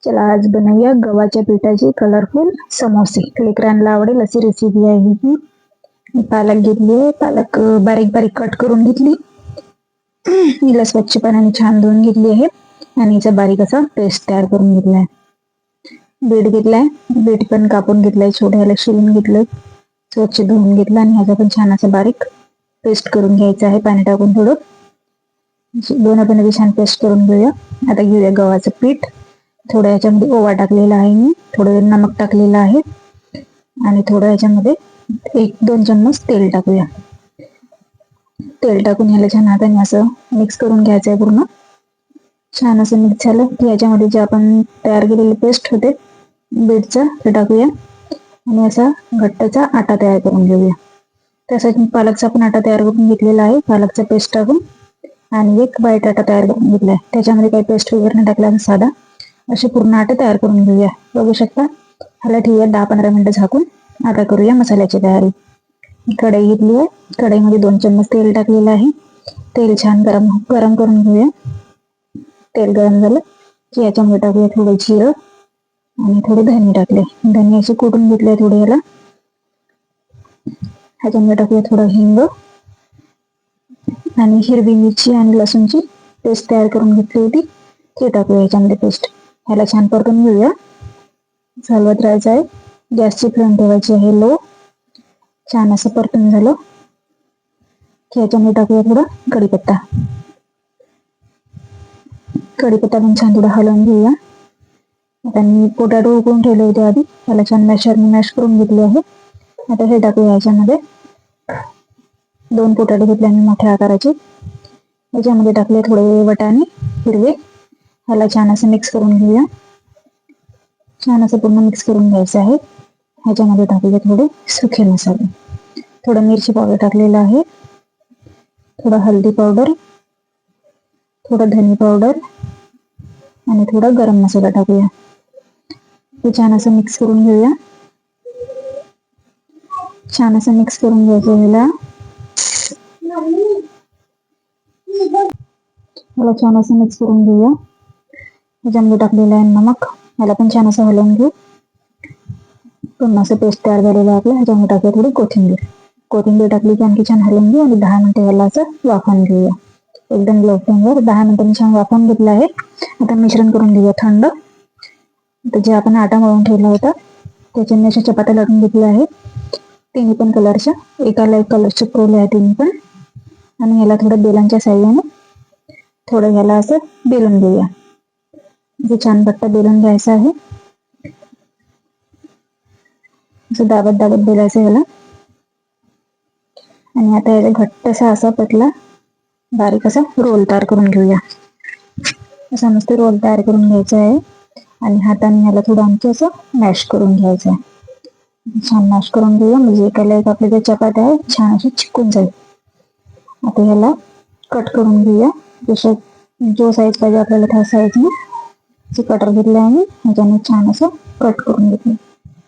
चला आज बनवूया गव्हाच्या पिठाचे कलरफुल समोसे. लेकरांना आवडेल अशी रेसिपी आहे ही. पालक घेतली आहे. पालक बारीक बारीक कट करून घेतली. हिला स्वच्छ पाण्याने छान धुवून घेतली आहे आणि याचा बारीक असा पेस्ट तयार करून घेतला आहे. बीट घेतलाय. बीट पण कापून घेतलाय. छोट्याला शिलून घेतलं, स्वच्छ धुवून घेतलं आणि ह्याचा पण छान असं बारीक पेस्ट करून घ्यायचं आहे. पाणी टाकून थोडं दोन पण छान पेस्ट करून घेऊया. आता घेऊया गव्हाचं पीठ. थोडं याच्यामध्ये ओवा टाकलेला आहे मी, थोडं नमक टाकलेलं आहे आणि थोडं याच्यामध्ये 1-2 चम्मच तेल टाकूया. तेल टाकून ह्याला छान हाताने असं मिक्स करून घ्यायचं आहे. पूर्ण छान असं मिक्स झालं की याच्यामध्ये जे आपण तयार केलेले पेस्ट होते बीटचा ते टाकूया आणि असा घट्टचा आटा तयार करून घेऊया. त्यासाठी मी पालकचा पण आटा तयार करून घेतलेला आहे. पालकचा पेस्ट टाकून आणि एक बाईट आटा तयार करून घेतलाय. त्याच्यामध्ये काही पेस्ट वगैरे नाही टाकला, साधा असे पूर्ण आटा तयार करून घेऊया. बघू शकता. ह्याला ठेवूया 10-15 मिनिटं झाकून. आता करूया मसाल्याची तयारी. कढई घेतली आहे. कढईमध्ये 2 चम्मच तेल टाकलेलं आहे. तेल छान गरम करून घेऊया. तेल गरम झालं की याच्यामध्ये टाकूया थोडं जिरं आणि थोडे धने टाकले. धने असे कुटून घेतले थोडे. याला ह्याच्यामध्ये टाकूया थोडं हिंग आणि हिरवी मिरची आणि लसूणची पेस्ट तयार करून घेतली होती ते टाकूया याच्यामध्ये पेस्ट. ह्याला छान परतून घेऊया. हलवत राहायचं आहे. गॅसची फ्लेम ठेवायची आहे लो. छान असं परतून झालं की याच्यामध्ये टाकूया थोडा कढीपत्ता. कढीपत्ता पण छान थोडा हलवून घेऊया. आता मी पोटॅटो उकळून ठेवले होते आधी, त्याला छान मॅशरने मॅश करून घेतले आहे. आता हे टाकूया याच्यामध्ये. 2 पोटॅटो घेतले मी मोठ्या आकाराचे. याच्यामध्ये टाकले थोडे वटाणे हिरवे. ह्याला छान असं मिक्स करून घेऊया. छान असं पूर्ण मिक्स करून घ्यायचं आहे. ह्याच्यामध्ये टाकले थोडे सुखे मसाले. थोडं मिरची पावडर टाकलेलं आहे, थोडं हळदी पावडर, थोडं धने पावडर आणि थोडा गरम मसाला टाकूया. हे छान असं मिक्स करून घेऊया. छान असं मिक्स करून घ्यायचं ह्याला. छान असं मिक्स करून घेऊया. ह्याच्यामध्ये टाकलेलं आहे नमक. ह्याला पण छान असं हलवून घेऊ. पूर्ण असं पेस्ट तयार झालेलं आहे आपलं. ह्याच्यामध्ये टाकूया थोडी कोथिंबीर टाकली की आणखी छान हलवून घेऊ आणि 10 मिनिटं ह्याला असं वाफवून घेऊया. एकदम लो फ्लेमवर 10 मिनिटांनी छान वाफवून घेतलं आहे. आता मिश्रण करून घेऊया थंड. तर जे आपण आटा मळून ठेवला होता त्याच्याने अशा चपात्या लाटून घेतल्या आहेत. तिन्ही पण कलरच्या, एकाला एक कलर चिपकवले आहे तिन्ही पण. आणि ह्याला थोडं बेलांच्या साह्याने थोडं ह्याला असं बेलून घेऊया. जे छान घट्ट बेलून घ्यायचं आहे. असं दाबत दाबत बेलायचं ह्याला. आणि आता याचा घट्टसा असा पतला बारीक असा रोल तयार करून घेऊया. असा मस्त रोल तयार करून घ्यायचा आहे आणि हाताने ह्याला थोडं आणखी असं मॅश करून घ्यायचं आहे. छान मॅश करून घेऊया म्हणजे एकाला एक आपल्या ज्या चपात्या आहे छान अशी चिकून जाईल. आता ह्याला कट करून घेऊया. जसं जो साईज पाहिजे आपल्याला त्या साईजने कटर घेतलं आहे मी. ह्याच्याने छान असं कट करून घेतलं.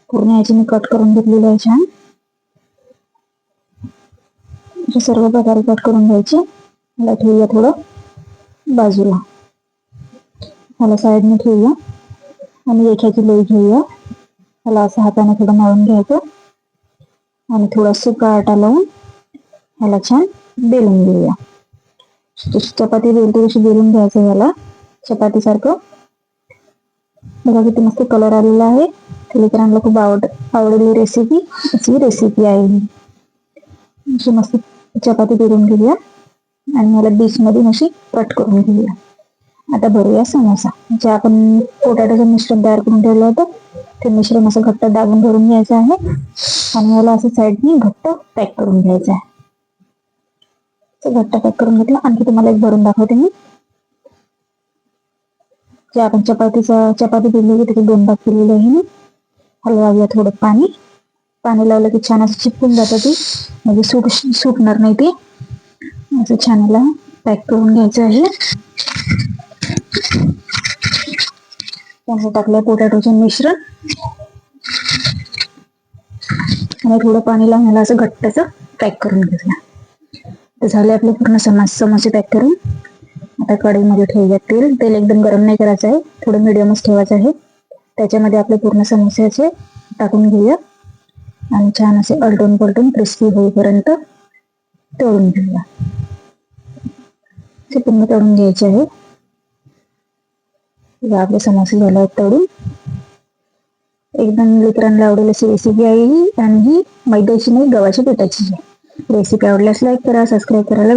पूर्ण ह्याची मी कट करून घेतलेली आहे छान. अशा सर्व प्रकारे कट करून घ्यायचे. ह्याला ठेवूया थोडं बाजूला. ह्याला साईडने ठेवूया आणि ह्याची लोई घेऊया. ह्याला असं हाताने थोडं मळून घ्यायचं आणि थोडा सुका आटा लावून ह्याला छान बेलून घेऊया. चपाती बेलते तशी बेलून घ्यायचं ह्याला चपातीसारखं. बघा किती मस्त कलर आलेला आहे. लेकरांना खूप आवडलेली रेसिपी अशी रेसिपी आहे ही. अशी मस्त चपाती बेलून घेऊया आणि ह्याला बीच मधून अशी कट करून घेऊया. आता भरूया समोसा. जे आपण पोटॅटोचं मिश्रण तयार करून ठेवलं होतं ते मिश्रण असं घट्ट दाबून भरून घ्यायचं आहे आणि ह्याला असं साईडनी घट्ट पॅक करून घ्यायचं आहे. घट्ट पॅक करून घेतलं. आणखी तुम्हाला एक भरून दाखवते मी. जे आपण चपाती दिली होती त्याचे 2 भाग केलेले आहे मी. हलवाऊया थोडं पाणी. पाणी लावलं की छान असं चिपकून जातं ती, म्हणजे सुटणार नाही ते. असं छान याला पॅक करून घ्यायचं आहे. त्यामध्ये टाकलं पोटॅटोचे मिश्रण आणि थोडं पाणी लावून ह्याला असं घट्टच पॅक करून घेतलं. तर झाले आपले पूर्ण समोसे पॅक करून. आता कढईमध्ये ठेवूया तेल. तेल एकदम गरम नाही करायचं आहे, थोडं मिडियमच ठेवायचं आहे. त्याच्यामध्ये आपले पूर्ण समोसे टाकून घेऊया आणि छान असे अलटून पलटून क्रिस्पी होईपर्यंत तळून घेऊया. ते पूर्ण तळून घ्यायचे आहे. आपले समोसे झाले आहेत तळून. एकदम लेकरांना आवडेल अशी रेसिपी आहे ही, आणि ही मैद्याची नाही गव्हाच्या पिठाची. रेसिपी आवडल्यास लाईक करा, सबस्क्राईब करायला